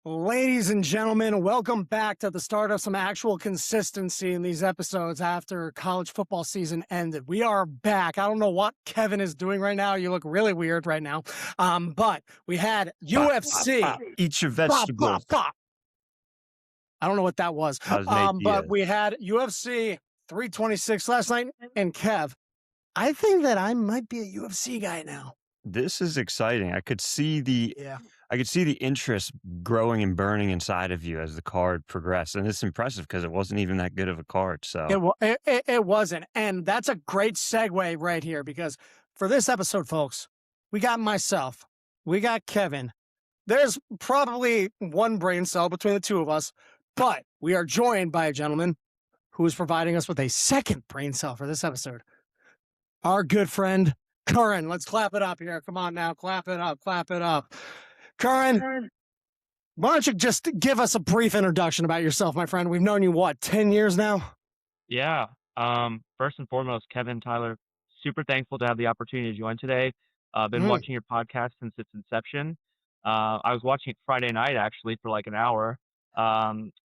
Ladies and gentlemen, welcome back to the start of some actual consistency in these episodes after college football season ended. We are back. I don't know what Kevin is doing right now. You look really weird right now. But we had UFC. Eat your Bop, bop, vegetables. bop. I don't know what that was. I was Nate But Diaz. we had UFC 326 last night. And Kev, I think that I might be a UFC guy now. This is exciting. I could see the interest growing and burning inside of you as the card progressed, and it's impressive because it wasn't even that good of a card. So It wasn't. And that's a great segue right here because for this episode, folks, we got myself, we got Kevin. There's probably one brain cell between the two of us, but we are joined by a gentleman who is providing us with a second brain cell for this episode. Our good friend, Karan. Let's clap it up here. Come on now. Clap it up. Clap it up. Karan, why don't you just give us a brief introduction about yourself, my friend? We've known you, what, 10 years now? Yeah. First and foremost, Kevin, Tyler, super thankful to have the opportunity to join today. Been watching your podcast since its inception. I was watching it Friday night actually for like an hour.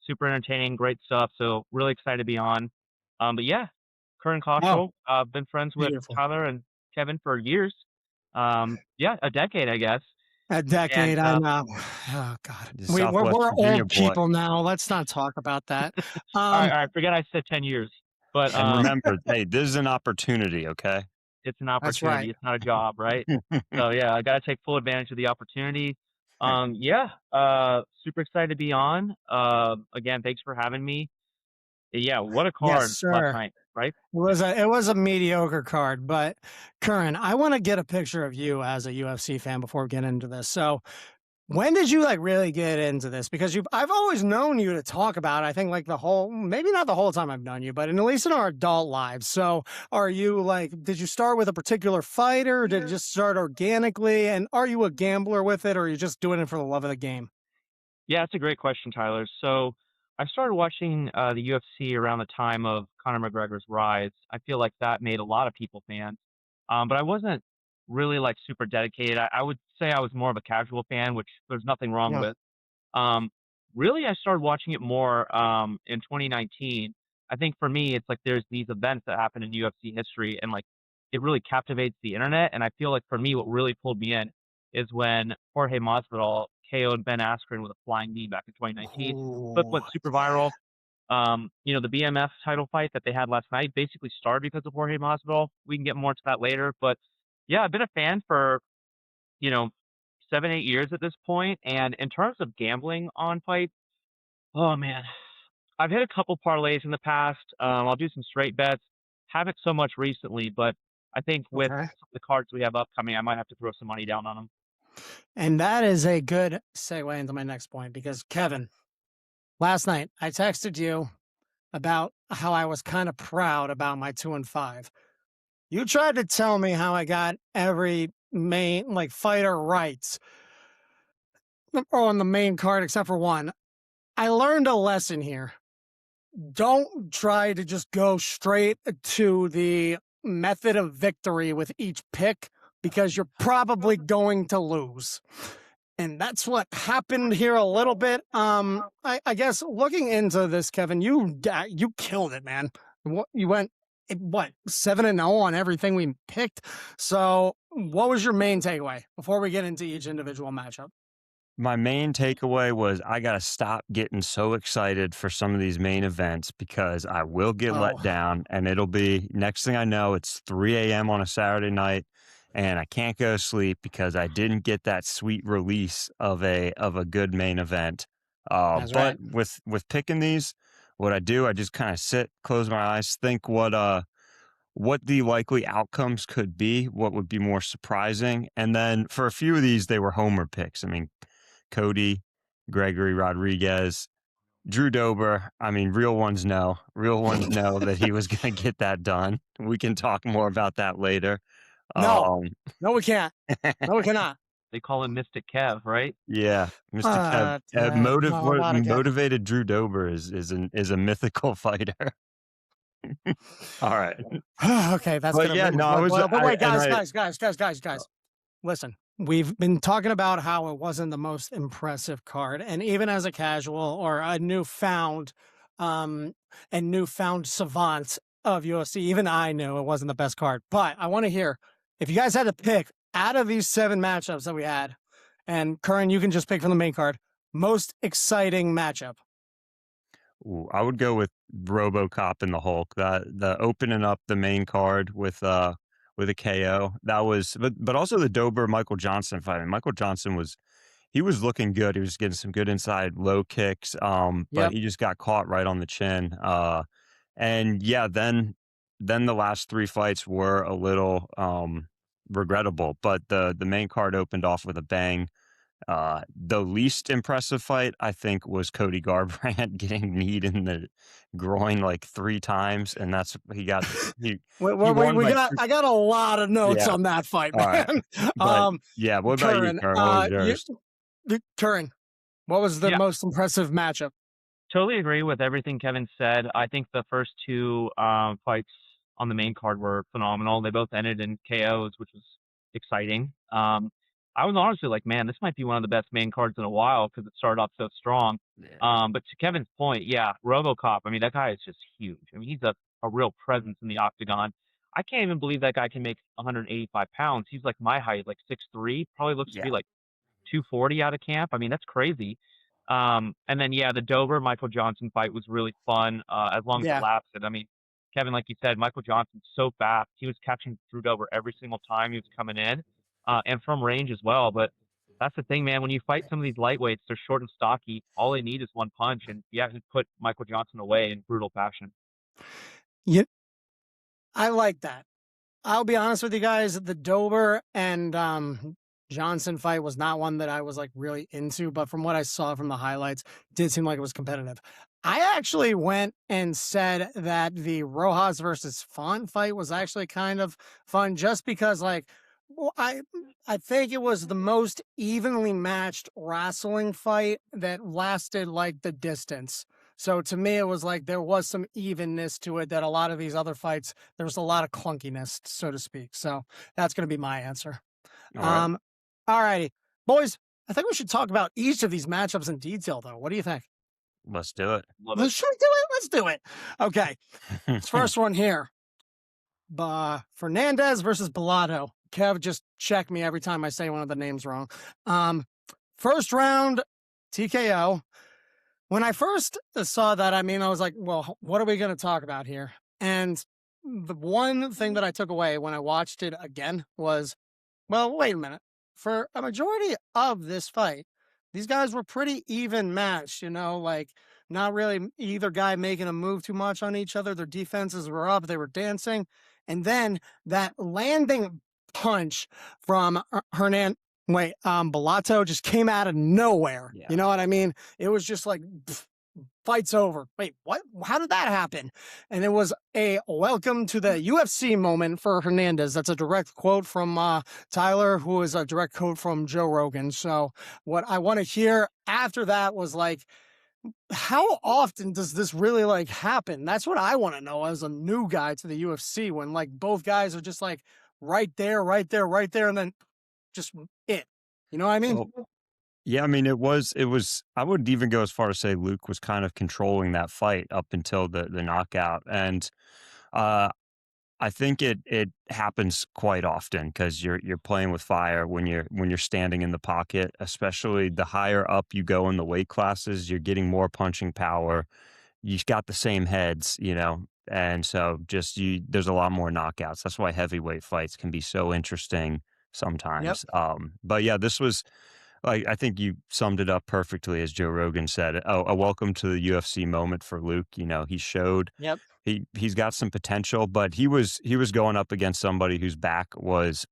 Super entertaining, great stuff. So really excited to be on. But yeah, Karan Cottrell. I've been friends with Beautiful. Tyler and Kevin for years. Yeah, a decade, I guess. A decade, I know. Oh, God. We're Southwest Virginia old boy. people now. Let's not talk about that. All right, forget I said 10 years. But And remember, hey, this is an opportunity, okay? it's an That's opportunity. right. It's not a job, right? So yeah, I got to take full advantage of the opportunity. Super excited to be on. Again, thanks for having me. Yeah, what a card Yes, sir. last night, right? It was a mediocre card, but Curran, I want to get a picture of you as a UFC fan before we get into this. So when did you like really get into this? Because I've always known you to talk about, I think like maybe not the whole time I've known you, but at least in our adult lives. So are you like, did you start with a particular fighter? Or did it just start organically? And are you a gambler with it or are you just doing it for the love of the game? Yeah, that's a great question, Tyler. So I started watching the UFC around the time of Conor McGregor's rise. I feel like that made a lot of people fans. But I wasn't really like super dedicated. I would say I was more of a casual fan, which there's nothing wrong Yeah. with. Um, Really, I started watching it more in 2019. I think for me, it's like there's these events that happen in UFC history, and like it really captivates the internet. And I feel like for me, what really pulled me in is when Jorge Masvidal KO'd Ben Askren with a flying knee back in 2019. Clip went Oh, super viral. The BMF title fight that they had last night basically started because of Jorge Masvidal. We can get more into that later, but yeah, I've been a fan for you know 7, 8 years at this point. And in terms of gambling on fights, oh man, I've hit a couple parlays in the past. I'll do some straight bets. Haven't so much recently, but I think with okay. the cards we have upcoming, I might have to throw some money down on them. And that is a good segue into my next point because Kevin, last night I texted you about how I was kind of proud about my 2-5. You tried to tell me how I got every main like fighter rights on the main card except for one. I learned a lesson here. Don't try to just go straight to the method of victory with each pick because you're probably going to lose. And that's what happened here a little bit. I guess looking into this, Kevin, you killed it, man. You went 7-0 on everything we picked. So, what was your main takeaway before we get into each individual matchup? My main takeaway was I got to stop getting so excited for some of these main events because I will get let down, and it'll be next thing I know, it's 3 a.m. on a Saturday night, and I can't go to sleep because I didn't get that sweet release of a good main event. That's But right. with picking these, what I do, I just kind of sit, close my eyes, think what the likely outcomes could be, what would be more surprising. And then for a few of these, they were homer picks. I mean, Cody, Gregory Rodriguez, Drew Dober. I mean, real ones know that he was going to get that done. We can talk more about that later. No, we can't. No, we cannot. They call him Mystic Kev, right? Yeah, Mr. Kev, motivated Drew Dober is a mythical fighter. All right. Okay, that's But gonna yeah, make my no, I blood was, boil. But I, wait, and guys. Listen, we've been talking about how it wasn't the most impressive card, and even as a casual or um, a newfound savant of UFC, even I knew it wasn't the best card. But I want to hear if you guys had to pick out of these 7 matchups that we had, and Curran, you can just pick from the main card, most exciting matchup. Ooh, I would go with RoboCop and the Hulk. The opening up the main card with a KO. That was but also the Dober Michael Johnson fight. I mean, Michael Johnson was he was looking good. He was getting some good inside low kicks. But Yep. he just got caught right on the chin. And yeah, then the last 3 fights were a little regrettable, but the main card opened off with a bang. The least impressive fight, I think, was Cody Garbrandt getting kneed in the groin like 3 times, and that's he he won by 2. I got a lot of notes Yeah, on that fight, alright. man. But, Um, yeah, what about you, Curran, Karen? What was you, yours? Curran, what was the Yeah, most impressive matchup? totally agree with everything Kevin said. I think the first two fights on the main card were phenomenal. They both ended in KOs, which was exciting. I was honestly like, man, this might be one of the best main cards in a while because it started off so strong. Yeah. But to Kevin's point, yeah, RoboCop. I mean, that guy is just huge. I mean, he's a real presence in the octagon. I can't even believe that guy can make 185 pounds. He's like my height, like 6'3", probably looks to be Yeah. like 240 out of camp. I mean, that's crazy. And then yeah, the Dover Michael Johnson fight was really fun, as long as it Yeah. lasted. I mean, Kevin, like you said, Michael Johnson's so fast. He was catching Drew Dover every single time he was coming in, and from range as well. But that's the thing, man. When you fight some of these lightweights, they're short and stocky. All they need is one punch, and you have to put Michael Johnson away in brutal fashion. You, I like that. I'll be honest with you guys, the Dober and Johnson fight was not one that I was like really into, but from what I saw from the highlights, it did seem like it was competitive. I actually went and said that the Rojas versus Font fight was actually kind of fun just because like well, I think it was the most evenly matched wrestling fight that lasted like the distance. So to me, it was like there was some evenness to it that a lot of these other fights, there was a lot of clunkiness, so to speak. So that's going to be my answer. Alright, Um, all righty, boys. I think we should talk about each of these matchups in detail, though. What do you think? let's do it. Love it. Let's should we do it. Let's do it. Okay, this first one here, Fernandez versus Bellato. Kev, just check me every time I say one of the names wrong. Um, First round TKO. When I first saw that, I mean, I was like, well, what are we going to talk about here? And the one thing that I took away when I watched it again was, well, wait a minute. For a majority of this fight, these guys were pretty even matched, like not really either guy making a move too much on each other. Their defenses were up, they were dancing. And then that landing punch from Bellato just came out of nowhere. Yeah. You know what I mean? It was just like, pff, fight's over. Wait, what? How did that happen? And it was a welcome to the UFC moment for Hernandez. That's a direct quote from Tyler, who is a direct quote from Joe Rogan. So what I want to hear after that was like, how often does this really like happen? That's what I want to know as a new guy to the UFC when like both guys are just like right there, right there, right there, and then just it. You know what I mean? Well, yeah, I mean, it was I would even go as far as say Luke was kind of controlling that fight up until the knockout, and, uh I think it happens quite often because you're playing with fire when you're standing in the pocket, especially the higher up you go in the weight classes, you're getting more punching power. You've got the same heads, and so just there's a lot more knockouts. That's why heavyweight fights can be so interesting Yep. sometimes. But yeah, this was like I think you summed it up perfectly, as Joe Rogan said. Oh, a welcome to the UFC moment for Luke. He showed Yep. he's got some potential, but he was going up against somebody whose back was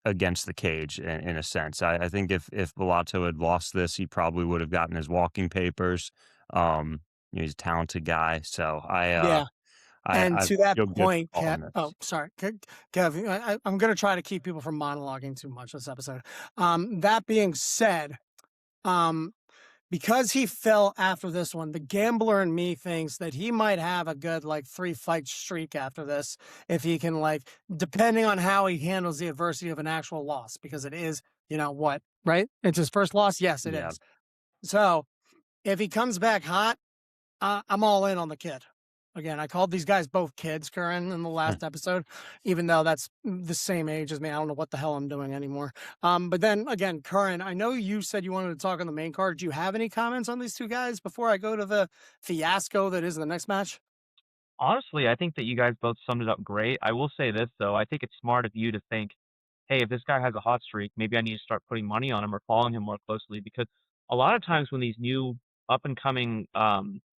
against the cage in a sense. I think if Bellato had lost this, he probably would have gotten his walking papers. Um, he's a talented guy, so Yeah. And I to that feel good point, for calling oh, this. sorry, Kev, I'm going to try to keep people from monologuing too much this episode. That being said, um, because he fell after this one, the gambler in me thinks that he might have a good like 3 fight streak after this if he can like, depending on how he handles the adversity of an actual loss, because it is what, right? It's his first loss. Yes, it Yeah. is. So if he comes back hot, I'm all in on the kid. Again, I called these guys both kids, Curran, in the last episode, even though that's the same age as me. I don't know what the hell I'm doing anymore. But then again, Curran, I know you said you wanted to talk on the main card. Do you have any comments on these two guys before I go to the fiasco that is the next match? Honestly, I think that you guys both summed it up great. I will say this though, I think it's smart of you to think, "Hey, if this guy has a hot streak, maybe I need to start putting money on him or following him more closely," because a lot of times when these new up and coming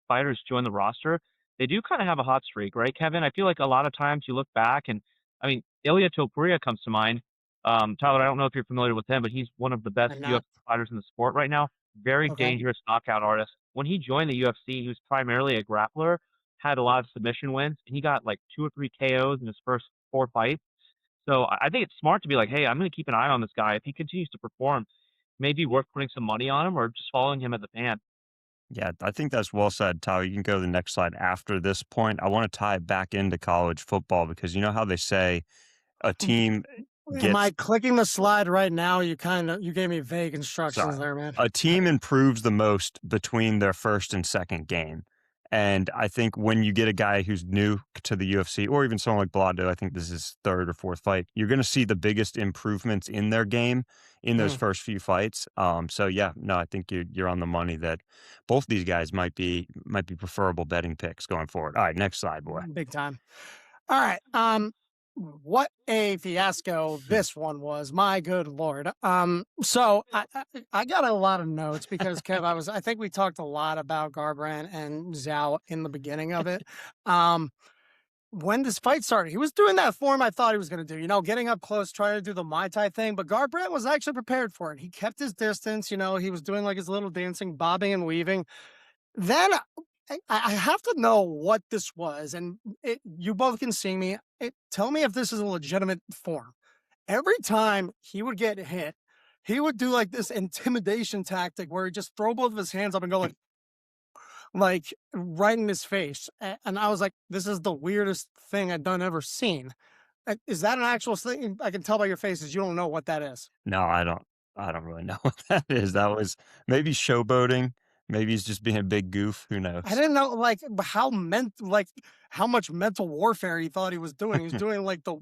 fighters join the roster, they do kind of have a hot streak, right, Kevin? I feel like a lot of times you look back and I mean, Ilya Topuria comes to mind. Tyler, I don't know if you're familiar with him, but he's one of the best I'm not. UFC fighters in the sport right now. Very Okay. dangerous knockout artist. When he joined the UFC, he was primarily a grappler, had a lot of submission wins. He got like 2 or 3 KOs in his first 4 fights. So I think it's smart to be like, "Hey, I'm gonna keep an eye on this guy. If he continues to perform, maybe worth putting some money on him or just following him as a fan." Yeah, I think that's well said, Tyler. You can go to the next slide after this point. I want to tie it back into college football because you know how they say a team Am gets I clicking the slide right now? You gave me vague instructions sorry, there, man. a team improves the most between their first and second game. And I think when you get a guy who's new to the UFC, or even someone like Blado, I think this is his third or fourth fight, you're going to see the biggest improvements in their game in those Hmm. first few fights. So yeah, no, I think you're on the money that both these guys might be preferable betting picks going forward. All right, next slide, boy. Big time. All right. What a fiasco this one was. My good lord. So I got a lot of notes because Kev, I think we talked a lot about Garbrandt and Zhao in the beginning of it. Um, when this fight started, he was doing that form I thought he was going to do, getting up close, trying to do the Mai Tai thing. But Garbrandt was actually prepared for it. He kept his distance. He was doing like his little dancing, bobbing and weaving. Then I have to know what this was, and you both can see me. Tell me if this is a legitimate form. Every time he would get hit, he would do like this intimidation tactic where he just throw both of his hands up and go like right in his face. And I was like, this is the weirdest thing I've done ever seen. Is that an actual thing? I can tell by your faces you don't know what that is. No, I don't really know what that is. That was maybe showboating. Maybe he's just being a big goof. Who I knows? didn't know how much mental warfare he thought he was doing. He's doing like the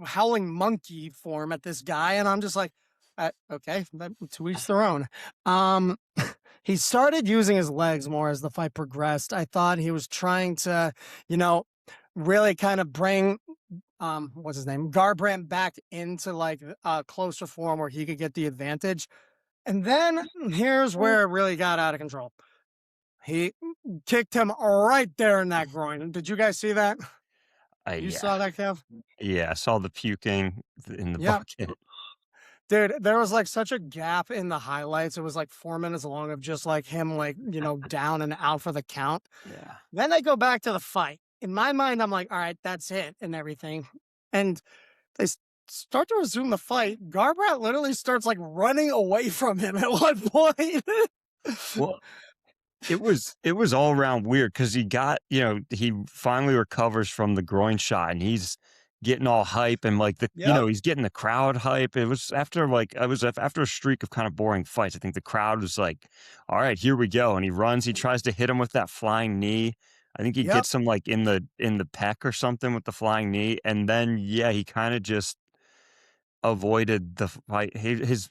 howling monkey form at this guy, and I'm just like, okay, to each their own. Um, he started using his legs more as the fight progressed. I thought he was trying to, you know, really kind of bring what's his name, Garbrandt back into like closer form where he could get the advantage. And then here's where it really got out of control. He kicked him right there in that groin. Did you guys see that? You Yeah. saw that, Kev? Yeah, I saw the puking in the Yeah. bucket. Dude, there was like such a gap in the highlights. It was like 4 minutes long of just like him, like, down and out for the count. Yeah. Then they go back to the fight. In my mind, I'm like, all right, that's it and everything. And they start to resume the fight. Garbrandt literally starts like running away from him at one point. Well, it was all around weird because he finally recovers from the groin shot and he's getting all hype and like Yep. he's getting the crowd hype. It was after like I was after a streak of kind of boring fights. I think the crowd was like, all right, here we go. And he runs, he tries to hit him with that flying knee. I think he Yep. gets him like in the pec or something with the flying knee. And then yeah, he kind of just avoided the fight. His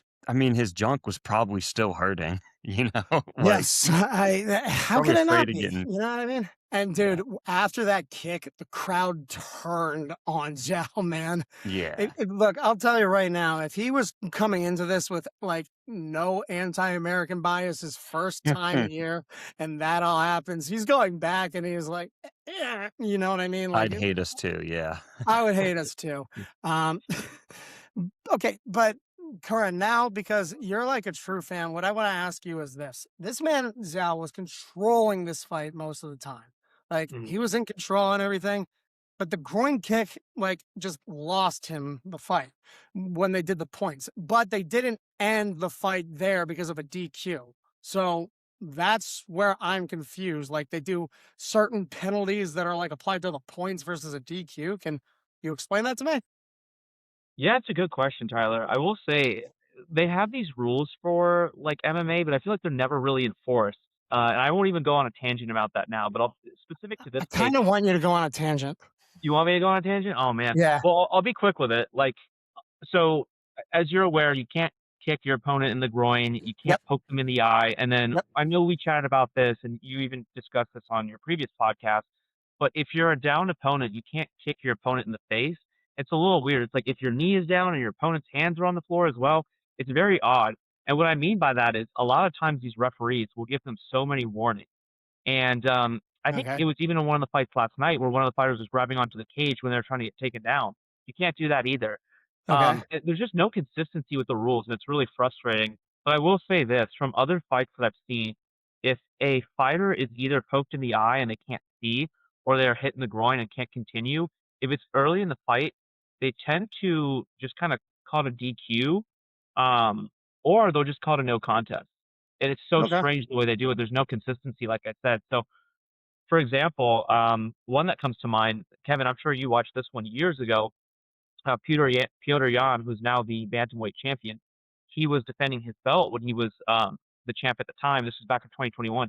junk was probably still hurting, like Yes, how probably can it afraid not of be? getting You know what I mean? And yeah. dude, after that kick, the crowd turned on Zhao, man. Yeah. Look, I'll tell you right now, if he was coming into this with like no anti-American bias his first time here, and that all happens, he's going back and he's like, you know what I mean? I'd hate us too, yeah. I would hate us too. Um, okay, but Karan, now because you're like a true fan, what I want to ask you is this: this man Zhao was controlling this fight most of the time. Like Mhm. he was in control and everything, but the groin kick like just lost him the fight when they did the points. But they didn't end the fight there because of a DQ. So that's where I'm confused. Like they do certain penalties that are like applied to the points versus a DQ. Can you explain that to me? Yeah, it's a good question, Tyler. I will say they have these rules for, like, MMA, but I feel like they're never really enforced, and I won't even go on a tangent about that now, but I'll specific to this I case. kind of want you to go on a tangent. You want me to go on a tangent? Oh, man. Yeah. Well, I'll be quick with it, like, so, as you're aware, you can't kick your opponent in the groin, you can't Yep. poke them in the eye, and then Yep. I know we chatted about this, and you even discussed this on your previous podcast, but if you're a downed opponent, you can't kick your opponent in the face. It's a little weird. It's like if your knee is down and your opponent's hands are on the floor as well, it's very odd. And what I mean by that is a lot of times these referees will give them so many warnings. And I think Okay. it was even in one of the fights last night where one of the fighters was grabbing onto the cage when they were trying to get taken down. You can't do that either. Okay. There's just no consistency with the rules, and it's really frustrating. But I will say this, from other fights that I've seen, if a fighter is either poked in the eye and they can't see, or they're hit in the groin and can't continue, if it's early in the fight, they tend to just kind of call it a DQ, um, or they'll just call it a no contest. And it's so Okay. strange the way they do it. There's no consistency, like I said. So, for example, one that comes to mind, Kevin, I'm sure you watched this one years ago. Petr Yan, who's now the bantamweight champion, he was defending his belt when he was the champ at the time. This was back in 2021.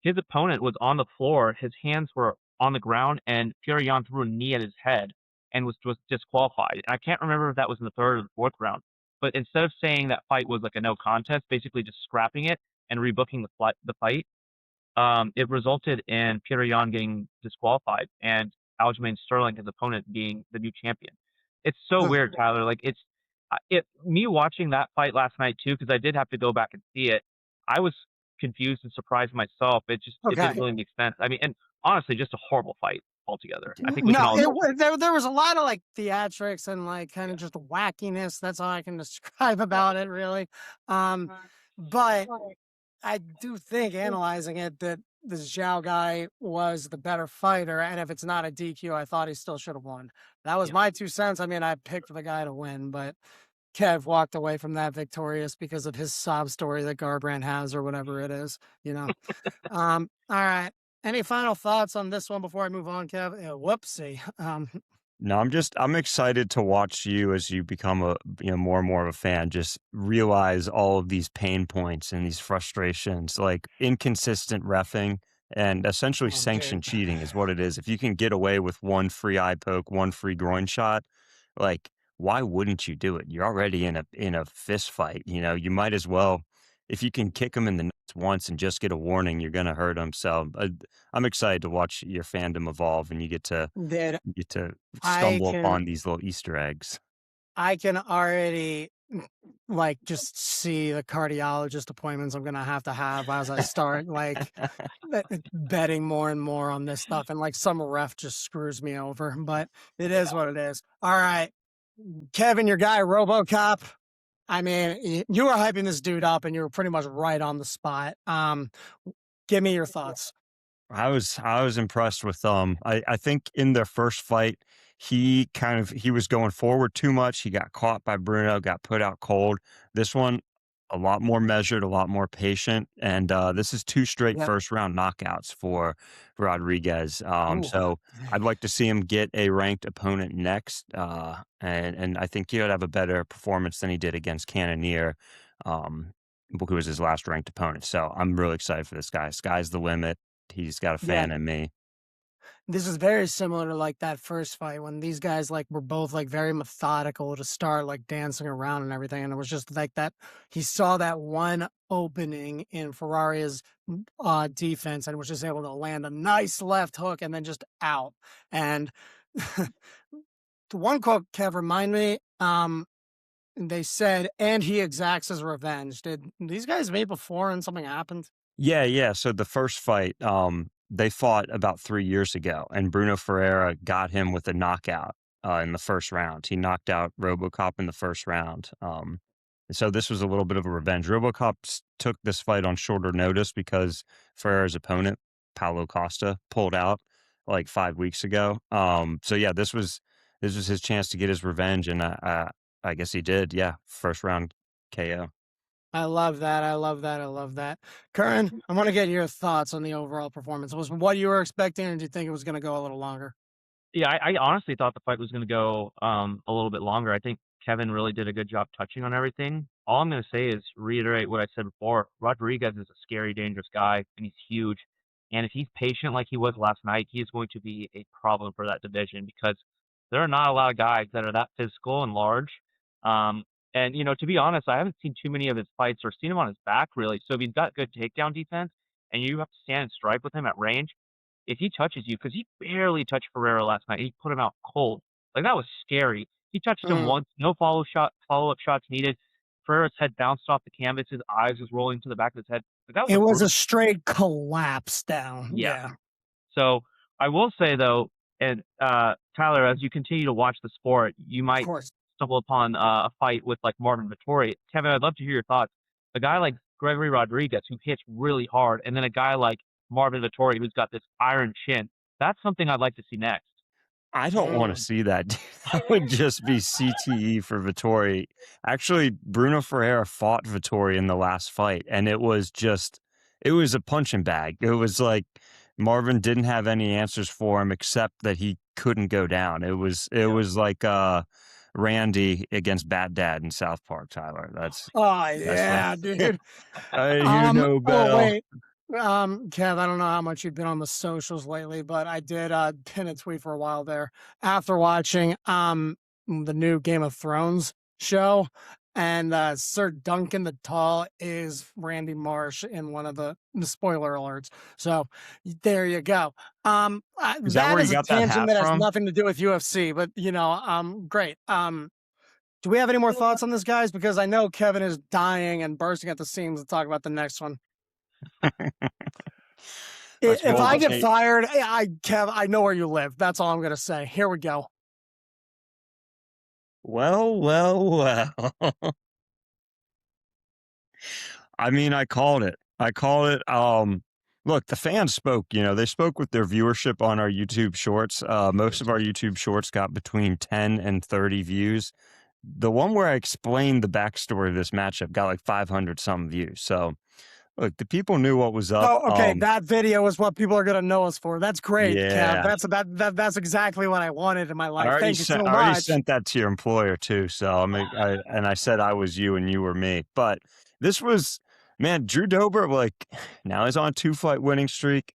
His opponent was on the floor. His hands were on the ground, and Petr Yan threw a knee at his head and was disqualified. And I can't remember if that was in the third or the fourth round. But instead of saying that fight was like a no contest, basically just scrapping it and rebooking the fight, it resulted in Petr Yan getting disqualified and Aljamain Sterling, his opponent, being the new champion. It's so Huh. weird, Tyler. Like me watching that fight last night too, because I did have to go back and see it. I was confused and surprised myself. It didn't Okay. really make sense. I mean, and honestly, just a horrible fight altogether. I think we can No, all agree. there was a lot of like theatrics and like kind of just wackiness. That's all I can describe about it, really. Um, but I do think analyzing it that this Zhao guy was the better fighter, and if it's not a DQ, I thought he still should have won. That was Yeah. my 2 cents. I mean, I picked the guy to win, but Kev walked away from that victorious because of his sob story that Garbrandt has or whatever it is, you know. All right. Any final thoughts on this one before I move on, Kev? Whoopsie. No, I'm excited to watch you as you become more and more of a fan, just realize all of these pain points and these frustrations, like inconsistent reffing and essentially Oh, dude. sanctioned cheating is what it is. If you can get away with one free eye poke, one free groin shot, like why wouldn't you do it? You're already in a fist fight, you might as well. If you can kick him in the nuts once and just get a warning, you're going to hurt him. So I'm excited to watch your fandom evolve and Dude, you get to I stumble can upon these little Easter eggs. I can already like just see the cardiologist appointments I'm gonna have as I start like betting more and more on this stuff, and like some ref just screws me over, but it is what it is. All right, Kevin, your guy RoboCop. I mean, you were hyping this dude up, and you were pretty much right on the spot. Give me your thoughts. I was impressed with I think in their first fight he was going forward too much. He got caught by Bruno, got put out cold. This one a lot more measured, a lot more patient, and this is 2 straight Yep. first round knockouts for Rodriguez. Ooh. So I'd like to see him get a ranked opponent next, and I think he'll have a better performance than he did against Cannonier, um, who was his last ranked opponent. So I'm really excited for this guy. Sky's the limit. He's got a Yeah. fan in me. This is very similar to like that first fight when these guys like were both like very methodical to start like dancing around and everything. And it was just like that he saw that one opening in Ferrari's defense and was just able to land a nice left hook and then just out. And the one quote, Kev, remind me, they said, and he exacts his revenge. Did these guys meet before and something happened? Yeah, yeah. So the first fight, they fought about 3 years ago, and Bruno Ferreira got him with a knockout in the first round. He knocked out RoboCop in the first round. So this was a little bit of a revenge. RoboCop took this fight on shorter notice because Ferreira's opponent, Paulo Costa, pulled out like 5 weeks ago. So yeah, this was his chance to get his revenge, and I guess he did. Yeah, first round KO. I love that. I love that. I love that. Curran, I want to get your thoughts on the overall performance. Was what you were expecting, or do you think it was going to go a little longer? Yeah, I honestly thought the fight was going to go a little bit longer. I think Kevin really did a good job touching on everything. all I'm gonna say is reiterate what I said before. Rodriguez is a scary, dangerous guy, and he's huge. And if he's patient like he was last night, he is going to be a problem for that division because there are not a lot of guys that are that physical and large. Um, and to be honest, I haven't seen too many of his fights or seen him on his back really. So if he's got good takedown defense and you have to stand and strike with him at range, if he touches you, because he barely touched Ferrero last night, he put him out cold. Like that was scary. He touched him Mm. once, no follow up shots needed. Ferrero's head bounced off the canvas, his eyes was rolling to the back of his head. Like, that was It a was a brutal. straight collapse down. Yeah. Yeah, So I will say though, and Tyler, as you continue to watch the sport, you of might course. stumble upon a fight with like Marvin Vettori. Kevin, I'd love to hear your thoughts. A guy like Gregory Rodriguez who hits really hard, and then a guy like Marvin Vettori who's got this iron chin. That's something I'd like to see next. I don't want to Mm. see that. Dude. That would just be CTE for Vittori. Actually, Bruno Ferreira fought Vittori in the last fight, and it was a punching bag. It was like Marvin didn't have any answers for him except that he couldn't go down. It Yep. was like Randy against Bad Dad in South Park, Tyler. Oh That's what yeah, dude. I hear no Oh bell. wait. Kev, I don't know how much you've been on the socials lately, but I did pin a tweet for a while there after watching the new Game of Thrones show. And Sir Duncan the Tall is Randy Marsh in one of the spoiler alerts. So there you go. Is that That where you is a got that tangent hat that has from? nothing to do with UFC, but great. Do we have any more thoughts on this, guys? Because I know Kevin is dying and bursting at the seams to talk about the next one. Let's If roll I the get tape. fired, Kev, I know where you live. That's all I'm gonna say. Here we go. Well, well, well. I mean, I called it. I called it. Look, the fans spoke. They spoke with their viewership on our YouTube shorts. Most of our YouTube shorts got between 10 and 30 views. The one where I explained the backstory of this matchup got like 500 some views. So, look, the people knew what was up. Oh, okay. That video is what people are gonna know us for. That's great, Kev. Yeah, That's exactly what I wanted in my I life. already Thank you sent. so I already much. sent that to your employer too. So I said I was you and you were me. But this was, man, Drew Dober. Like now he's on a 2-fight winning streak.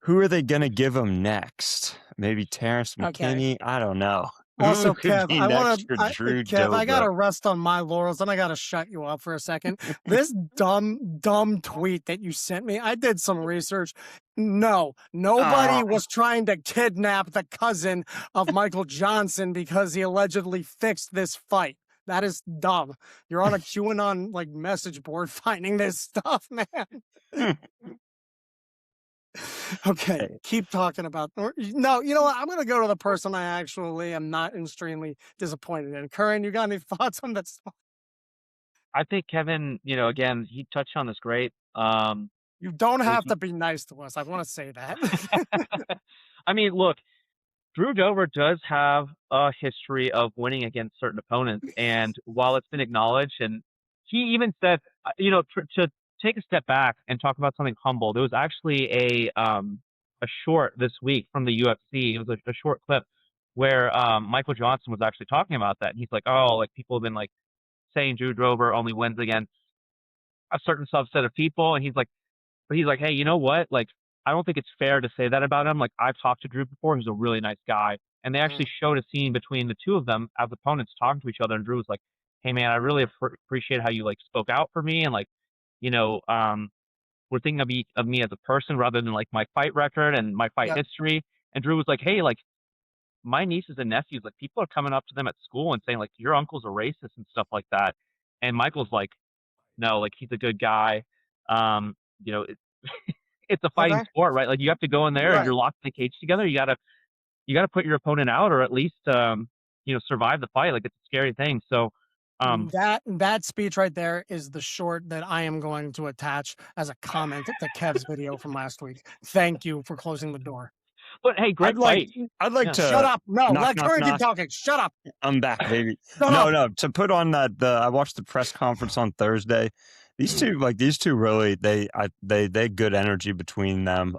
Who are they gonna give him next? Maybe Terrence Okay. McKinney. I don't know. Who Also, could Kev, be next for Drew Kev, I Dober? gotta rest on my laurels, then I gotta shut you up for a second. This dumb tweet that you sent me, I did some research. No, nobody Oh, was trying to kidnap the cousin of Michael Johnson because he allegedly fixed this fight. That is dumb. You're on a QAnon like message board finding this stuff, man. Okay, keep talking about. No, you know what? I'm gonna go to the person I actually am not extremely disappointed in. Karan, you got any thoughts on this? I think Kevin, again, he touched on this great. You don't It was have to be nice to us. I want to say that. I mean, look, Drew Dober does have a history of winning against certain opponents, and while it's been acknowledged, and he even said, to take a step back and talk about something humble. There was actually a short this week from the UFC. It was a short clip where Michael Johnson was actually talking about that. And he's like, oh, like people have been like saying Drew Dober only wins against a certain subset of people, and he's like, hey, you know what? Like, I don't think it's fair to say that about him. Like, I've talked to Drew before. He's a really nice guy. And they actually Mm, showed a scene between the two of them as opponents talking to each other. And Drew was like, hey, man, I really appreciate how you, like, spoke out for me. And, like, you know, um, we're thinking of me as a person rather than, like, my fight record and my fight yep. history. And Drew was like, hey, like, my nieces and nephews, like, people are coming up to them at school and saying, like, your uncle's a racist and stuff like that. And Michael's like, no, like, he's a good guy. Um, you know, it's a fighting Okay. sport, right? Like you have to go in there and Right. you're locked in the cage together. You gotta put your opponent out or at least survive the fight. Like it's a scary thing. So That speech right there is the short that I am going to attach as a comment to Kev's video from last week. Thank you for closing the door. but hey, I'd great like. fight. I'd like Yeah. Shut to up. No, knock, let knock, Karan keep knock. talking. Shut up. I'm back, baby. Shut No, up. no. To put on I watched the press conference on Thursday. These two really they good energy between them.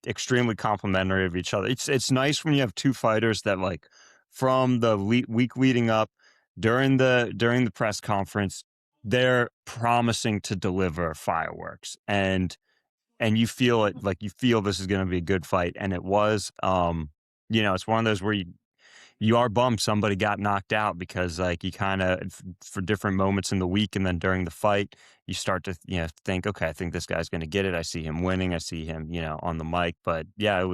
Extremely complimentary of each other. It's nice when you have two fighters that like from the week leading up during the press conference they're promising to deliver fireworks, and you feel it, like, you feel this is gonna be a good fight, and it was. It's one of those where you are bummed somebody got knocked out because, like, you kinda for different moments in the week and then during the fight, you start to, think, "Okay, I think this guy's gonna get it. I see him winning. I see him, on the mic." But, yeah, hey,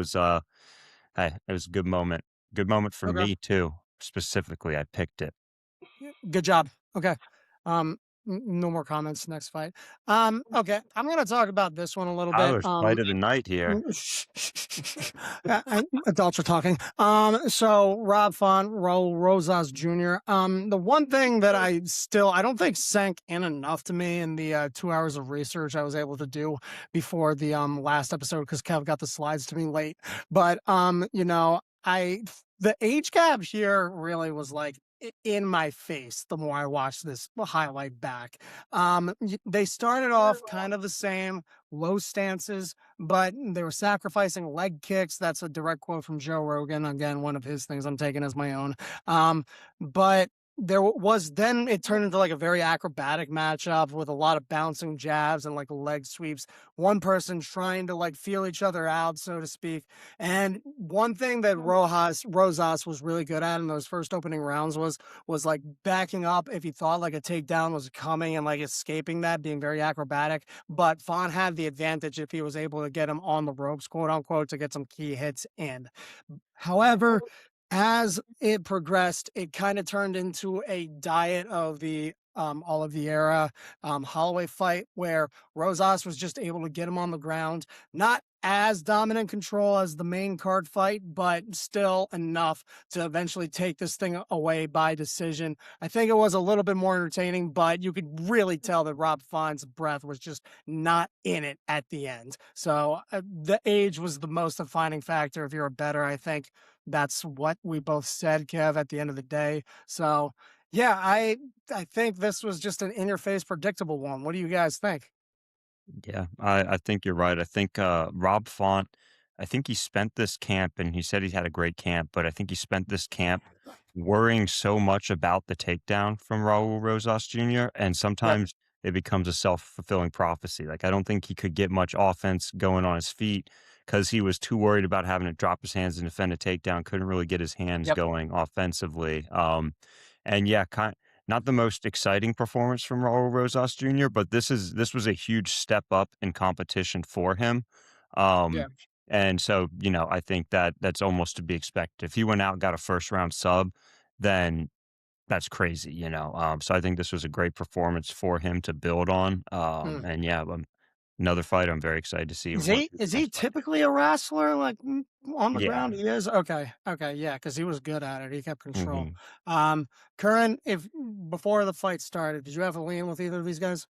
it was a good moment. Good moment for Okay. me too, specifically, I picked it. Yeah, good job. Okay. Um, no more comments. Next fight. Okay. I'm gonna talk about this one a little bit. Tyler's fight of the night here. Adults are talking. So Rob Font, Rosas Jr. The one thing that I don't think sank in enough to me in the 2 hours of research I was able to do before the last episode because Kev got the slides to me late. But I the age gap here really was like in my face the more I watched this highlight back. They started off kind of the same, low stances, but they were sacrificing leg kicks. That's a direct quote from Joe Rogan. Again, one of his things I'm taking as my own. But then it turned into like a very acrobatic matchup with a lot of bouncing jabs and like leg sweeps. One person trying to like feel each other out, so to speak. And one thing that Rosas was really good at in those first opening rounds was like backing up if he thought like a takedown was coming and like escaping that, being very acrobatic. But Font had the advantage if he was able to get him on the ropes, quote unquote, to get some key hits in. However, as it progressed, it kind of turned into a diet of the Oliveira Holloway fight where Rosas was just able to get him on the ground, not as dominant control as the main card fight, but still enough to eventually take this thing away by decision. I think it was a little bit more entertaining, but you could really tell that Rob Font's breath was just not in it at the end. So the age was the most defining factor. If you're a better, I think that's what we both said, Kev, at the end of the day. So yeah, I think this was just an in your face predictable one. What do you guys think? Yeah, I think you're right. I think Rob Font, I think he spent this camp, and he said he had a great camp, but I think he spent this camp worrying so much about the takedown from Raul Rosas Jr. And Yep. sometimes it becomes a self-fulfilling prophecy. Like, I don't think he could get much offense going on his feet because he was too worried about having to drop his hands and defend a takedown. Couldn't really get his hands Yep. going offensively. And yeah, not the most exciting performance from Raul Rosas Jr., but this was a huge step up in competition for him. Yeah. Um, and so, I think that that's almost to be expected. If he went out and got a first round sub, then that's crazy. So I think this was a great performance for him to build on. Mm. And yeah, another fight I'm very excited to see Is what he his is he next fight. typically a wrestler like on the Yeah. ground? He is okay. Okay, yeah, because he was good at it. He kept control. hmm Um, Curran, if before the fight started, did you have a lean with either of these guys?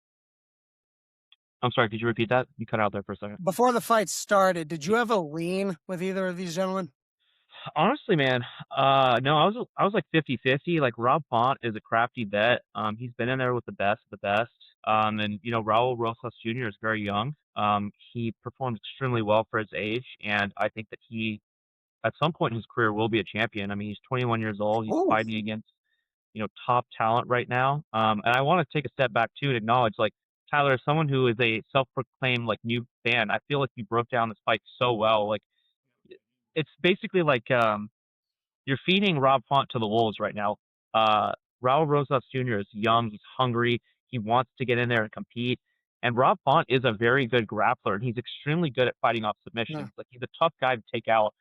I'm sorry, could you repeat that? You cut out there for a second. Before the fight started, did you have a lean with either of these gentlemen? Honestly, man, no, I was like 50-50. Like Rob Font is a crafty vet. He's been in there with the best of the best. And Raul Rosas Jr. is very young. He performed extremely well for his age, and I think that he, at some point in his career, will be a champion. I mean, he's 21 years old. He's Oh, fighting against, top talent right now. And I want to take a step back too and acknowledge, like, Tyler, as someone who is a self-proclaimed like new fan, I feel like you broke down this fight so well. Like, it's basically like you're feeding Rob Font to the wolves right now. Uh, Raul Rosas Jr. is young. He's hungry. He wants to get in there and compete. And Rob Font is a very good grappler, and he's extremely good at fighting off yeah. submissions. Like he's a tough guy to take out.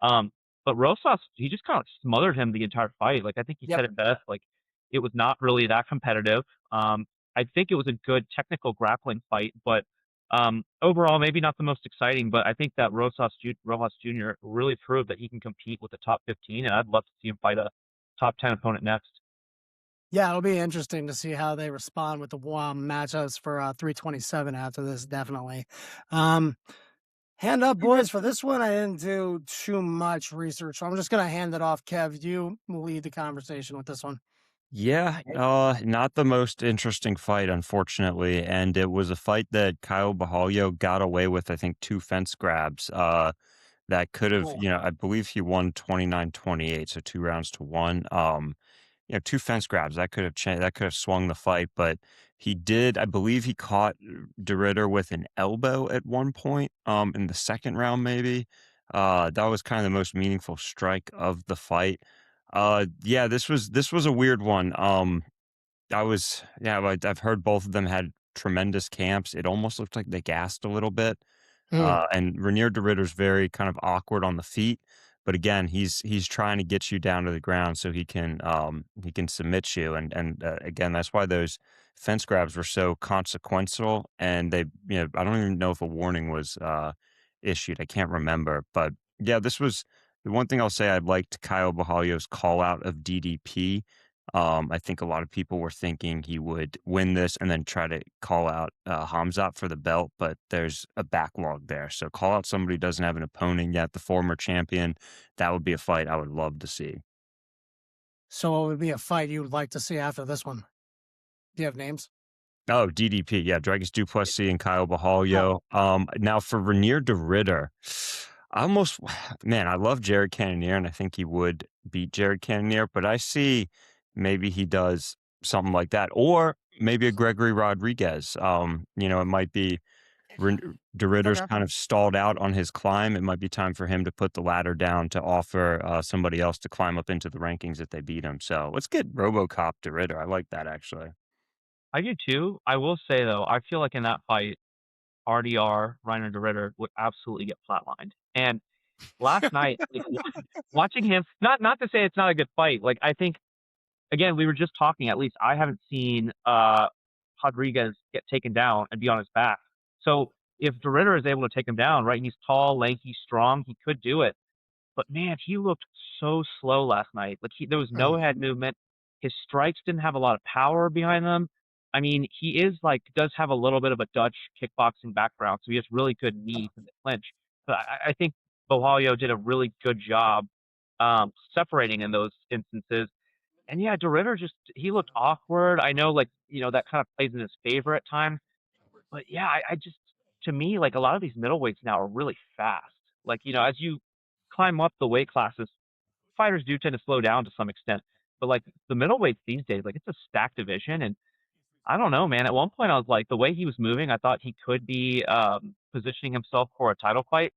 But Rosas, he just kind of smothered him the entire fight. Like I think he Yep. said it best. Like it was not really that competitive. I think it was a good technical grappling fight, but overall, maybe not the most exciting, but I think that Rojas Jr. really proved that he can compete with the top 15, and I'd love to see him fight a top 10 opponent next. Yeah, it'll be interesting to see how they respond with the matchups for 327 after this, definitely. Um, Hand up, boys. For this one, I didn't do too much research, so I'm just gonna hand it off. Kev, you lead the conversation with this one. Yeah, not the most interesting fight, unfortunately, and it was a fight that Kyle Bahalio got away with, I think, 2 fence grabs, that could have, Oh, I believe he won 29-28, so 2 rounds to 1. 2 fence grabs, that could have changed, that could have swung the fight, but he did, I believe he caught De Ridder with an elbow at one point, in the 2nd round maybe. That was kinda the most meaningful strike of the fight. Yeah, this was a weird one. I've heard both of them had tremendous camps. It almost looked like they gassed a little bit. Mm. And Rainier de Ritter's very kind of awkward on the feet, but again, he's trying to get you down to the ground so he can submit you, and again, that's why those fence grabs were so consequential, and I don't even know if a warning was issued. I can't remember, but yeah, this was the one thing I'll say. I liked Kyle Bahalio's call out of DDP. I think a lot of people were thinking he would win this and then try to call out Hamzat for the belt, but there's a backlog there. So call out somebody who doesn't have an opponent yet, the former champion. That would be a fight I would love to see. So what would be a fight you would like to see after this one? Do you have names? Oh, DDP, yeah, Dragos Duplessis and Kyle Oh, Bahalio. Now for Rainier de Ritter, I almost, man, I love Jared Cannonier, and I think he would beat Jared Cannonier, but I see maybe he does something like that, or maybe a Gregory Rodriguez. It might be de Ritter's okay. kind of stalled out on his climb. It might be time for him to put the ladder down to offer somebody else to climb up into the rankings if they beat him. So let's get RoboCop de Ritter. I like that actually. I do too. I will say though, I feel like in that fight, RDR, Reiner de Ritter would absolutely get flatlined. And last night, like watching him, not to say it's not a good fight. Like I think again, we were just talking. At least I haven't seen Rodriguez get taken down and be on his back. So if de Ritter is able to take him down, right, and he's tall, lanky, strong, he could do it. But man, he looked so slow last night. Like there was no Mm. head movement. His strikes didn't have a lot of power behind them. I mean, he is like does have a little bit of a Dutch kickboxing background, so he has really good knees in the clinch. But I think Bohalio did a really good job separating in those instances. And yeah, de Ritter just he looked awkward. I know, like that kind of plays in his favor at times. But yeah, I just to me, like a lot of these middleweights now are really fast. Like, as you climb up the weight classes, fighters do tend to slow down to some extent. But like the middleweights these days, like it's a stacked division. And I don't know, man. At one point I was like, the way he was moving, I thought he could be positioning himself for a title fight.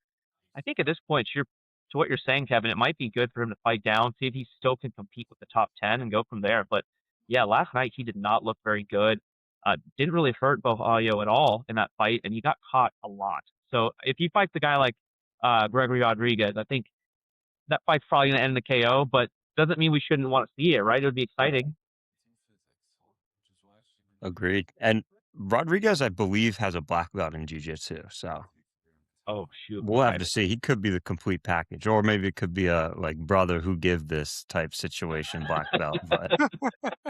I think at this point, to what you're saying, Kevin, it might be good for him to fight down, see if he still can compete with the top 10 and go from there. But yeah, last night he did not look very good. Didn't really hurt Bohalio at all in that fight, and he got caught a lot. So if he fights a guy like Gregory Rodriguez, I think that fight's probably going to end in the KO, but doesn't mean we shouldn't want to see it, right? It would be exciting. Agreed. And Rodriguez, I believe, has a black belt in jiu-jitsu. So Oh, shoot. we'll have Okay. to see. He could be the complete package, or maybe it could be a like brother who give this type situation black belt. But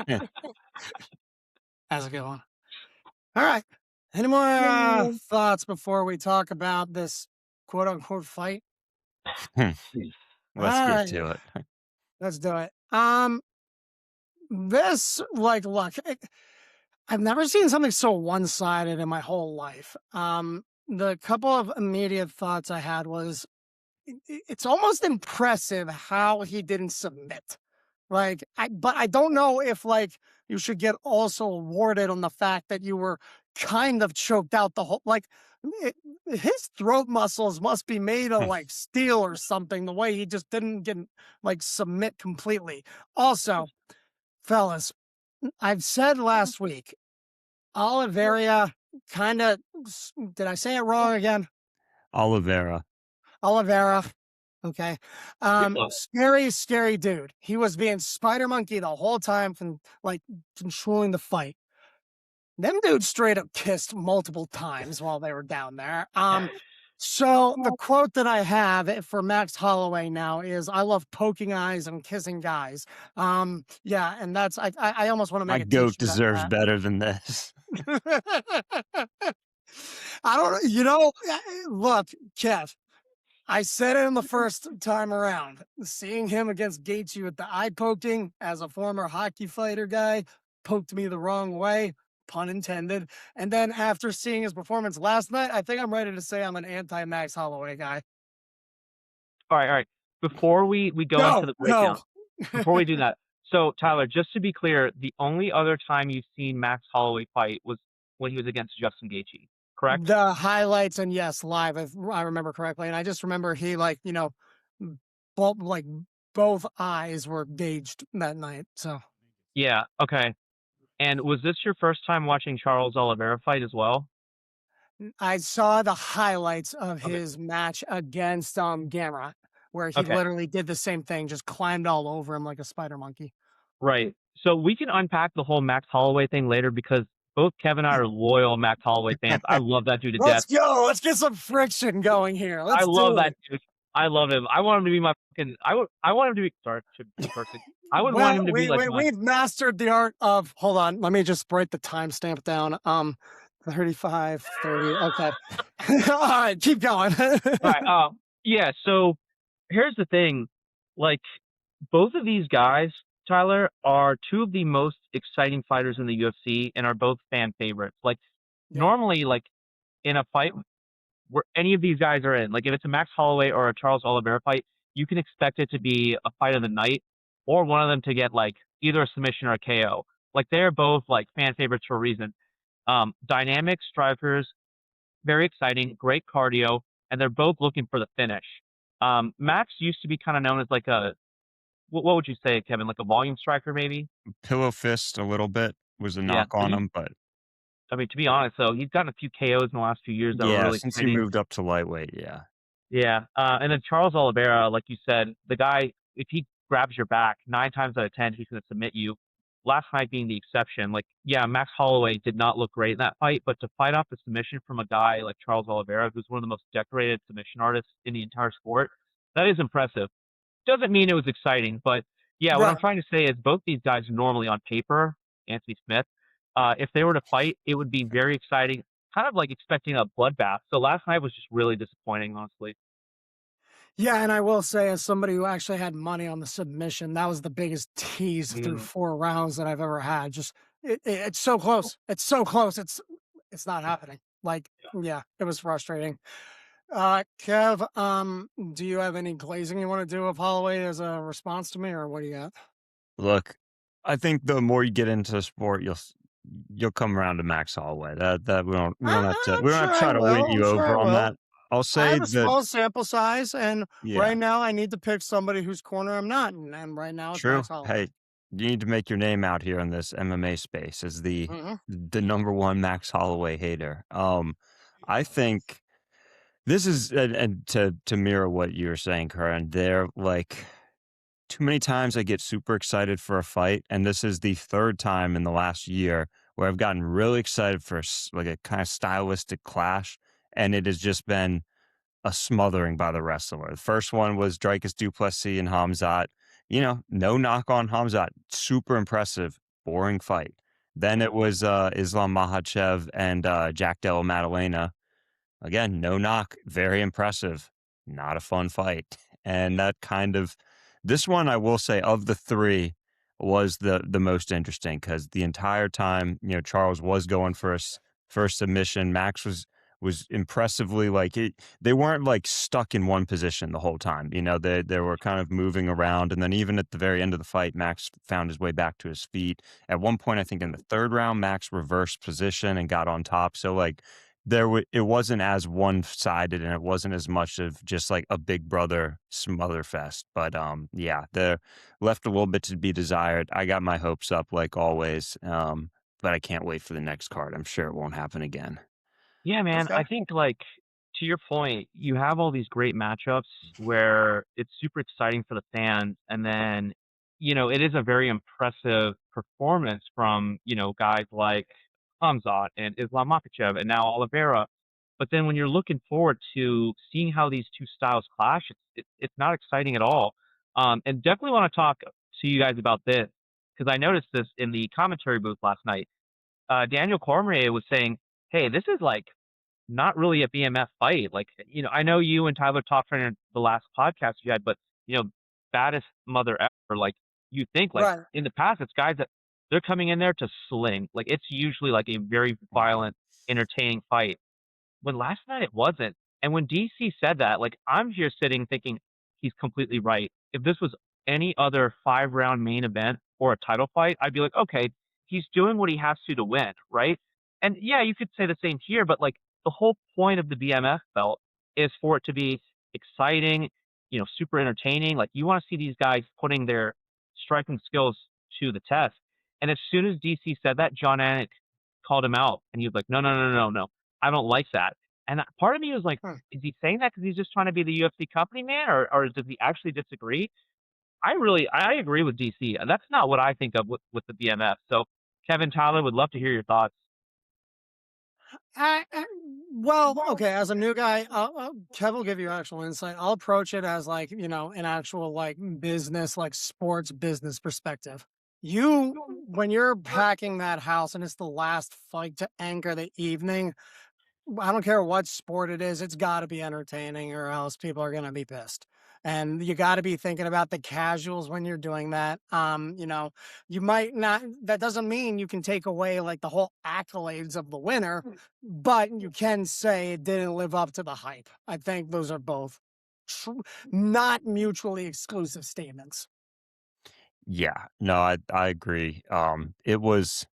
yeah. That's a good one. All right. Any more thoughts before we talk about this quote unquote fight? All Let's get right, to it. let's do it. This like look, I've never seen something so one-sided in my whole life. The couple of immediate thoughts I had was it's almost impressive how he didn't submit. But I don't know if like you should get also awarded on the fact that you were kind of choked out the whole it, his throat muscles must be made of like steel or something. The way he just didn't get like submit completely. Also, fellas, I've said last week, Oliveira kind of did I say it wrong again? Oliveira. Oliveira. Okay. Yeah. Scary, scary dude. He was being Spider Monkey the whole time from like controlling the fight. Them dudes straight up kissed multiple times while they were down there. So the quote that I have for Max Holloway now is I love poking eyes and kissing guys. Yeah, and that's I almost want to My make a goat t-shirt out deserves of better than this. that. I don't look, Kev, I said it in the first time around. Seeing him against Gaethje with the eye poking as a former hockey fighter guy poked me the wrong way, pun intended. And then after seeing his performance last night, I think I'm ready to say I'm an anti-Max Holloway guy. All right, all right. Before we go into Go, the breakdown, go. before we do that, So, Tyler, just to be clear, the only other time you've seen Max Holloway fight was when he was against Justin Gaethje, correct? The highlights and yes, live, if I remember correctly. And I just remember he like, both like both eyes were gauged that night. So Yeah, okay. And was this your first time watching Charles Oliveira fight as well? I saw the highlights of Okay. his match against Gamrot, where he Okay. literally did the same thing, just climbed all over him like a spider monkey. Right. So we can unpack the whole Max Holloway thing later because both Kevin and I are loyal Max Holloway fans. I love that dude to death. Let's go. Let's get some friction going here. I Let's love do that it. dude. I love him. I want him to be my fucking. I want him to be. Sorry, should be cursing. I would want Well, him to be like my. we've mastered the art of hold on, let me just write the timestamp down. 35, 30. Okay. All right, keep going. Right. Yeah. So here's the thing. Like both of these guys, Tyler, are two of the most exciting fighters in the UFC and are both fan favorites. Like Yeah. normally, like in a fight where any of these guys are in, like if it's a Max Holloway or a Charles Oliveira fight, you can expect it to be a fight of the night or one of them to get like either a submission or a KO. Like they're both like fan favorites for a reason. Dynamic strikers, very exciting, great cardio, and they're both looking for the finish. Max used to be kind of known as like a what would you say, Kevin? Like a volume striker, maybe? Pillow fist a little bit was a Yeah. knock on him, but I mean, to be honest, though, he's gotten a few KOs in the last few years that were yeah, really since he exciting. moved up to lightweight, yeah. Yeah. And then Charles Oliveira, like you said, the guy, if he grabs your back, 9 times out of 10, he's going to submit you. Last night being the exception. Like, yeah, Max Holloway did not look great in that fight, but to fight off the submission from a guy like Charles Oliveira, who's one of the most decorated submission artists in the entire sport, that is impressive. Doesn't mean it was exciting, but yeah, what I'm Right. trying to say is both these guys normally on paper, Anthony Smith, if they were to fight, it would be very exciting, kind of like expecting a bloodbath. So last night was just really disappointing, honestly. Yeah, and I will say, as somebody who actually had money on the submission, that was the biggest tease through Mm, 4 rounds that I've ever had. Just it's so close. It's so close. It's not happening. Like, yeah, it was frustrating. Kev, do you have any glazing you want to do of Holloway as a response to me, or what do you got? Look, I think the more you get into the sport, you'll come around to Max Holloway. That I'm we don't have sure to I try to win will. I'm you sure I over on will. that. I'll I say have a that small sample size, and yeah, right now I need to pick somebody whose corner I'm not, and right now it's true. Max Holloway. Hey, you need to make your name out here in this MMA space as Hmm. the number one Max Holloway hater. I think this is and to mirror what you were saying, Karan, they're like too many times I get super excited for a fight, and this is the third time in the last year where I've gotten really excited for like a kind of stylistic clash, and it has just been a smothering by the wrestler. The first one was Dricus Duplessis and Hamzat. You know, no knock on Hamzat, super impressive, boring fight. Then it was Islam Makhachev and Jack Della Maddalena. Again, no knock, very impressive, not a fun fight. And that kind of this one, I will say, of the three, was the most interesting because the entire time, you know, Charles was going for for a submission. Max was impressively like they weren't like stuck in one position the whole time. You know, they were kind of moving around, and then even at the very end of the fight, Max found his way back to his feet. At one point, I think in the third round, Max reversed position and got on top. So like it wasn't as one-sided, and it wasn't as much of just like a big brother smother fest. But yeah, there left a little bit to be desired. I got my hopes up like always. But I can't wait for the next card. I'm sure it won't happen again. Yeah, man. Okay. I think like to your point, you have all these great matchups where it's super exciting for the fans, and then it is a very impressive performance from guys like Hamzat and Islam Makhachev and now Oliveira. But then when you're looking forward to seeing how these two styles clash, it's not exciting at all. And definitely want to talk to you guys about this because I noticed this in the commentary booth last night. Daniel Cormier was saying, "Hey, this is like not really a BMF fight. Like, I know you and Tyler talked during the last podcast you had, but baddest mother ever. Like, you think like Right. in the past, it's guys that they're coming in there to sling. Like, it's usually like a very violent, entertaining fight. When last night it wasn't, and when DC said that, like, I'm here sitting thinking he's completely right. If this was any other 5-round main event or a title fight, I'd be like, okay, he's doing what he has to win, right? And yeah, you could say the same here, but like the whole point of the BMF belt is for it to be exciting, super entertaining. Like you want to see these guys putting their striking skills to the test. And as soon as DC said that, John Anik called him out, and he was like, "No, no, no, no, no, I don't like that." And part of me was like, Hmm. "Is he saying that because he's just trying to be the UFC company man, or does he actually disagree?" I agree with DC. That's not what I think of with the BMF. So, Kevin, Tyler, would love to hear your thoughts. I well, okay, as a new guy, Kev will give you actual insight. I'll approach it as like, an actual like business, like sports business perspective. When you're packing that house and it's the last fight to anchor the evening, I don't care what sport it is, it's got to be entertaining or else people are going to be pissed. And you got to be thinking about the casuals when you're doing that. You might not, that doesn't mean you can take away like the whole accolades of the winner, but you can say it didn't live up to the hype. I think those are both not mutually exclusive statements. Yeah, no, I agree. It was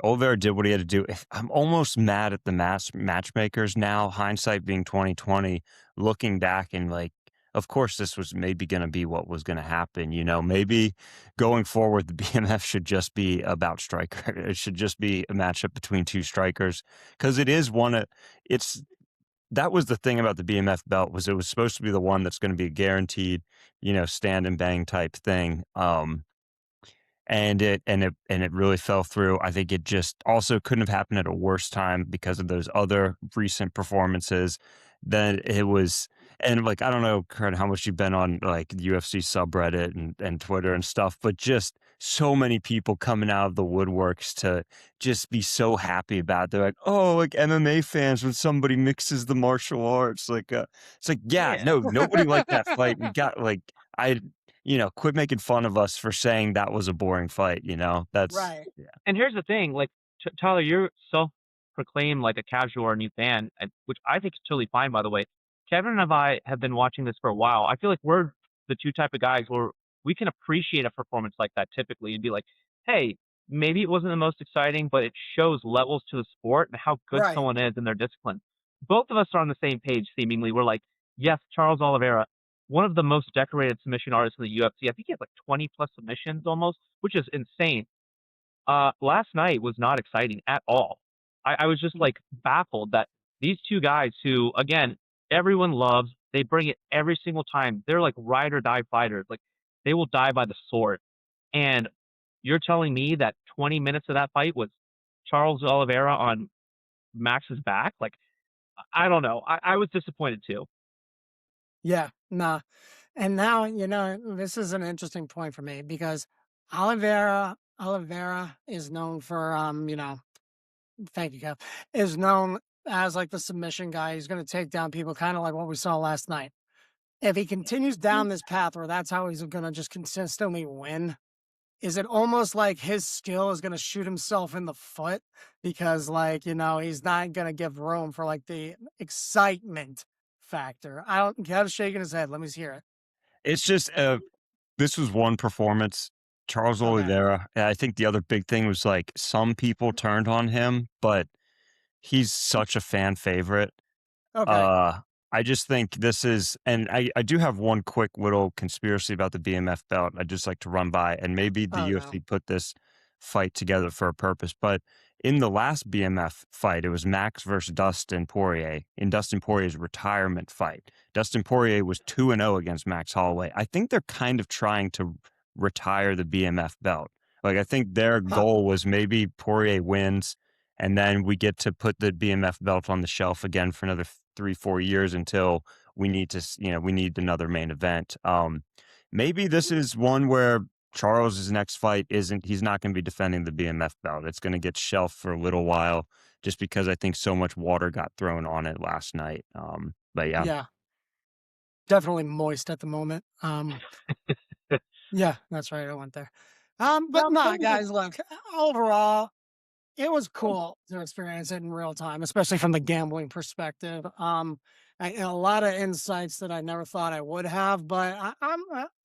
Oliveira did what he had to do. I'm almost mad at the matchmakers now, hindsight being 2020, looking back and like, of course, this was maybe going to be what was going to happen. Maybe going forward, the BMF should just be about striker. It should just be a matchup between two strikers because it is one of it's. That was the thing about the BMF belt was it was supposed to be the one that's going to be a guaranteed, stand and bang type thing. And it really fell through. I think it just also couldn't have happened at a worse time because of those other recent performances. Then it was, and like I don't know, Kurt, how much you've been on like the UFC subreddit and Twitter and stuff, but just so many people coming out of the woodworks to just be so happy about it. They're like, oh, like MMA fans when somebody mixes the martial arts, like it's like, yeah, Yeah. no, nobody liked that fight. We got like I quit making fun of us for saying that was a boring fight, That's Right. yeah. And here's the thing, like Tyler, you're self-proclaimed like a casual or a new fan, which I think is totally fine, by the way. Kevin and I have been watching this for a while. I feel like we're the two type of guys where we can appreciate a performance like that typically and be like, hey, maybe it wasn't the most exciting, but it shows levels to the sport and how good Right. someone is in their discipline. Both of us are on the same page, seemingly. We're like, yes, Charles Oliveira, one of the most decorated submission artists in the UFC. I think he has like 20 plus submissions almost, which is insane. Last night was not exciting at all. I was just like baffled that these two guys who, again, everyone loves, they bring it every single time. They're like ride or die fighters. Like they will die by the sword. And you're telling me that 20 minutes of that fight was Charles Oliveira on Max's back? Like, I don't know. I was disappointed too. Yeah. Nah. And now, this is an interesting point for me because Oliveira is known for thank you, Kev, is known as like the submission guy. He's gonna take down people kind of like what we saw last night. If he continues down this path where that's how he's gonna just consistently win, is it almost like his skill is gonna shoot himself in the foot because like, he's not gonna give room for like the excitement factor. I don't Kev's shaking his head. Let me hear it. It's just this was one performance. Charles Okay. Oliveira. And I think the other big thing was like some people turned on him, but he's such a fan favorite. Okay. Uh, I just think this is, and I do have one quick little conspiracy about the BMF belt. I'd just like to run by, and maybe the Oh no. UFC put this fight together for a purpose. But in the last BMF fight, it was Max versus Dustin Poirier in Dustin Poirier's retirement fight. Dustin Poirier was 2-0 against Max Holloway. I think they're kind of trying to retire the BMF belt. Like, I think their Huh. goal was maybe Poirier wins and then we get to put the BMF belt on the shelf again for another 3-4 years until we need to we need another main event. Maybe this is one where Charles's next fight isn't he's not going to be defending the BMF belt. It's going to get shelved for a little while just because I think so much water got thrown on it last night. But yeah. Yeah. Definitely moist at the moment. Yeah, that's right. I went there. But nah, guys, look, overall, it was cool to experience it in real time, especially from the gambling perspective. A lot of insights that I never thought I would have, but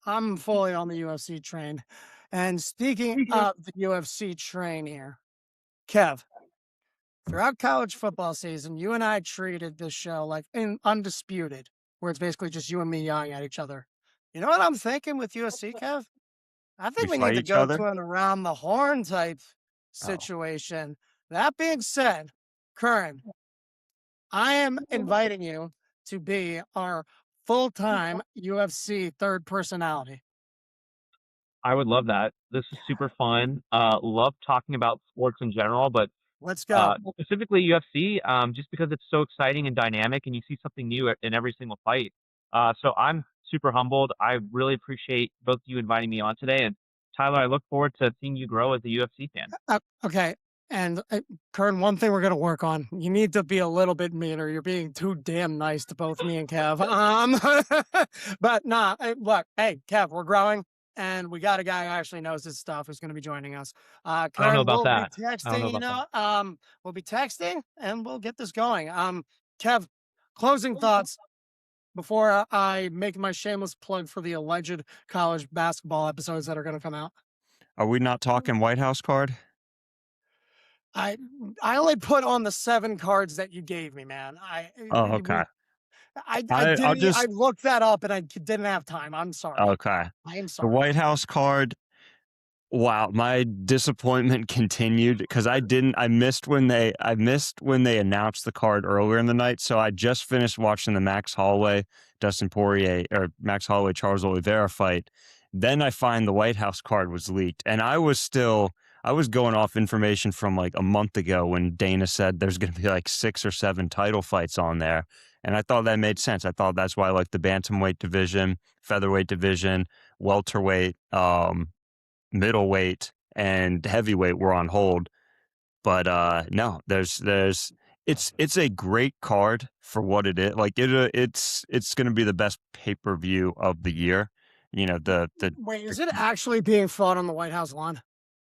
I'm fully on the UFC train. And speaking of the UFC train here, Kev, throughout college football season, you and I treated this show like in undisputed, where it's basically just you and me yelling at each other. You know what I'm thinking with UFC, Kev? I We think we need fight to each go other? to an around the horn type Oh. situation. That being said, Karan, I am inviting you to be our full-time UFC third personality. I would love that. This is super fun. Love talking about sports in general, but Let's go. specifically UFC, just because it's so exciting and dynamic, and you see something new in every single fight. So I'm super humbled. I really appreciate both of you inviting me on today, and Tyler, I look forward to seeing you grow as a UFC fan. Okay. And Kern, one thing we're gonna work on. You need to be a little bit meaner. You're being too damn nice to both me and Kev. But nah. Look, hey, Kev, we're growing, and we got a guy who actually knows his stuff who's going to be joining us. I don't know Kern, about we'll be that. I don't know texting. about that. We'll be texting, and we'll get this going. Kev, closing thoughts before I make my shameless plug for the alleged college basketball episodes that are going to come out. Are we not talking White House card? I I only put on the 7 cards that you gave me, man. Oh, okay. We I I'll didn't I just looked that up and I didn't have time. I'm sorry. okay. I am The sorry. White House card. Wow, my disappointment continued because I missed when they announced the card earlier in the night. So I just finished watching the Max Holloway, Dustin Poirier, or Max Holloway, Charles Oliveira fight. Then I find the White House card was leaked. And I was going off information from like a month ago when Dana said there's gonna be like 6 or 7 title fights on there. And I thought that made sense. I thought that's why like the bantamweight division, featherweight division, welterweight, middleweight and heavyweight were on hold. But no, there's it's a great card for what it is. Like it's going to be the best pay-per-view of the year. You know, Wait, is it actually being fought on the White House lawn?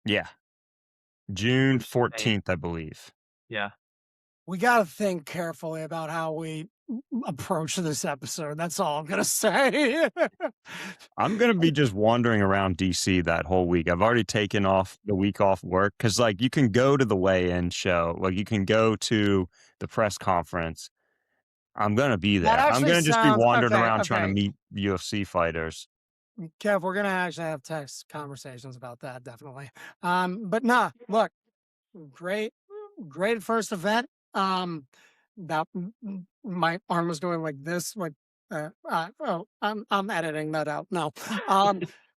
yeah, June Which is insane. 14th, I believe. Yeah. We got to think carefully about how we approach this episode. That's all I'm going to say. I'm going to be just wandering around DC that whole week. I've already taken off the week off work cuz like you can go to the weigh-in show, like you can go to the press conference. I'm going to be That there. I'm actually going to just be sounds wandering okay. around trying to Okay. meet UFC fighters. Kev, we're going to actually have text conversations about that. Definitely. But nah, look, great, great first event. That my arm was going like this, like I'm editing that out. No,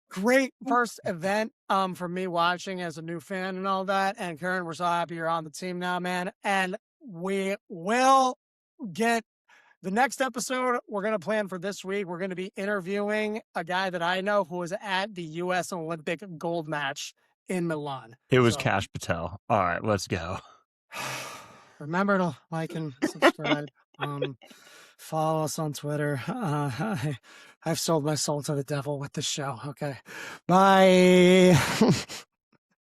great first event. For me watching as a new fan and all that. And Karen, we're so happy you're on the team now, man. And we will get the next episode we're going to plan for this week. We're going to be interviewing a guy that I know who was at the U.S. Olympic gold match in Milan. It was So Cash Patel. All right, let's go. remember to like and subscribe. Follow us on Twitter. I've sold my soul to the devil with this show. Okay. Bye.